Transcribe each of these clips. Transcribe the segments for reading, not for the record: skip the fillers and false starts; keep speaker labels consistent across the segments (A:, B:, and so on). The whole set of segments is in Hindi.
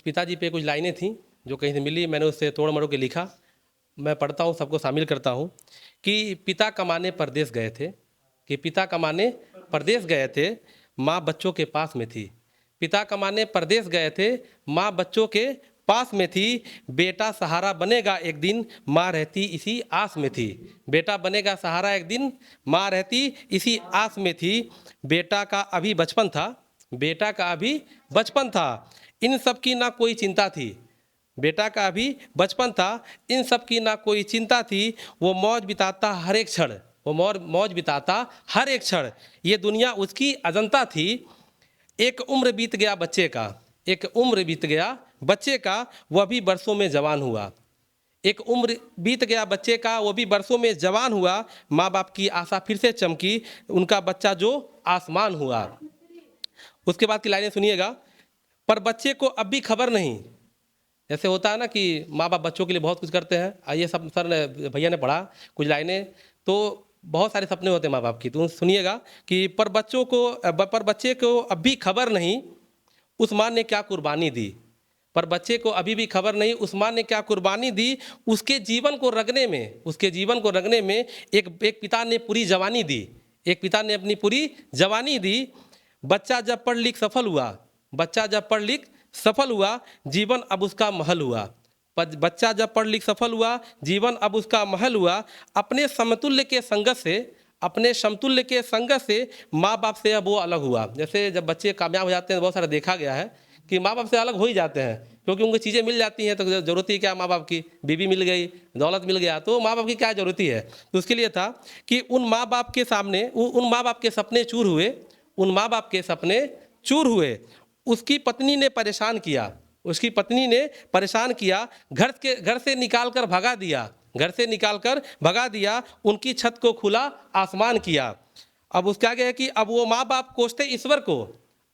A: पिताजी पे कुछ लाइनें थीं जो कहीं से मिली, मैंने उससे तोड़ मरोड़ के लिखा। मैं पढ़ता हूँ, सबको शामिल करता हूँ कि पिता कमाने परदेश गए थे, कि पिता कमाने परदेश गए थे, माँ बच्चों के पास में थी। पिता कमाने परदेश गए थे, माँ बच्चों के पास में थी। बेटा सहारा बनेगा एक दिन, माँ रहती इसी आस में थी। बेटा बनेगा सहारा एक दिन, माँ रहती इसी आस में थी। बेटा का अभी बचपन था, बेटा का अभी बचपन था, इन सब की ना कोई चिंता थी। बेटा का अभी बचपन था, इन सब की ना कोई चिंता थी। वो मौज बिताता हर एक क्षण, वो मौज बिताता हर एक क्षण। ये दुनिया उसकी अजंता थी। एक उम्र बीत गया बच्चे का, एक उम्र बीत गया बच्चे का, वह भी बरसों में जवान हुआ। एक उम्र बीत गया बच्चे का, वो भी बरसों में जवान हुआ। माँ बाप की आशा फिर से चमकी, उनका बच्चा जो आसमान हुआ। उसके बाद की लाइनें सुनिएगा। पर बच्चे को अब भी खबर नहीं, जैसे होता है ना कि माँ बाप बच्चों के लिए बहुत कुछ करते हैं। आइए सब सर ने भैया ने पढ़ा कुछ लाइनें, तो बहुत सारे सपने होते हैं माँ बाप की, तो सुनिएगा कि पर बच्चे को अब भी खबर नहीं, उस माँ ने क्या कुर्बानी दी। पर बच्चे को अभी भी खबर नहीं, उस माँ ने क्या कुर्बानी दी। उसके जीवन को रंगने में, उसके जीवन को रंगने में एक पिता ने पूरी जवानी दी, एक पिता ने अपनी पूरी जवानी दी। बच्चा जब पढ़ लिख सफल हुआ, बच्चा जब पढ़ लिख सफल हुआ, जीवन अब उसका महल हुआ। बच्चा जब पढ़ लिख सफल हुआ, जीवन अब उसका महल हुआ। अपने समतुल्य के संगत से, अपने समतुल्य के संगत से माँ बाप से अब वो अलग हुआ। जैसे जब बच्चे कामयाब हो जाते हैं, बहुत सारा देखा गया है कि माँ बाप से अलग हो ही जाते हैं, क्योंकि उनको चीज़ें मिल जाती हैं, तो जरूरत ही क्या माँ बाप की। बीवी मिल गई, दौलत मिल गया, तो माँ बाप की क्या जरूरत ही है। तो उसके लिए था कि उन माँ बाप के सामने, उन माँ बाप के सपने चूर हुए, उन माँ बाप के सपने चूर हुए। उसकी पत्नी ने परेशान किया, उसकी पत्नी ने परेशान किया। घर से निकाल कर भगा दिया, घर से निकाल कर भगा दिया। उनकी छत को खुला आसमान किया। अब उसके आगे है कि अब वो माँ बाप कोसते ईश्वर को,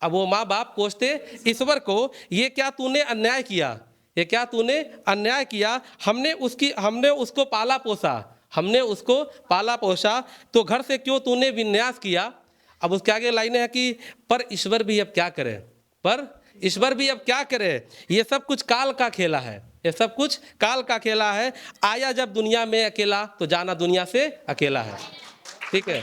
A: अब वो माँ बाप कोसते ईश्वर को, ये क्या तूने अन्याय किया, ये क्या तूने अन्याय किया। हमने उसको पाला पोसा, हमने उसको पाला पोसा, तो घर से क्यों तूने विन्यास किया। अब उसके आगे लाइनें हैं कि पर ईश्वर भी अब क्या करे, पर ईश्वर भी अब क्या करे। ये सब कुछ काल का खेला है, ये सब कुछ काल का खेला है। आया जब दुनिया में अकेला, तो जाना दुनिया से अकेला है। ठीक है।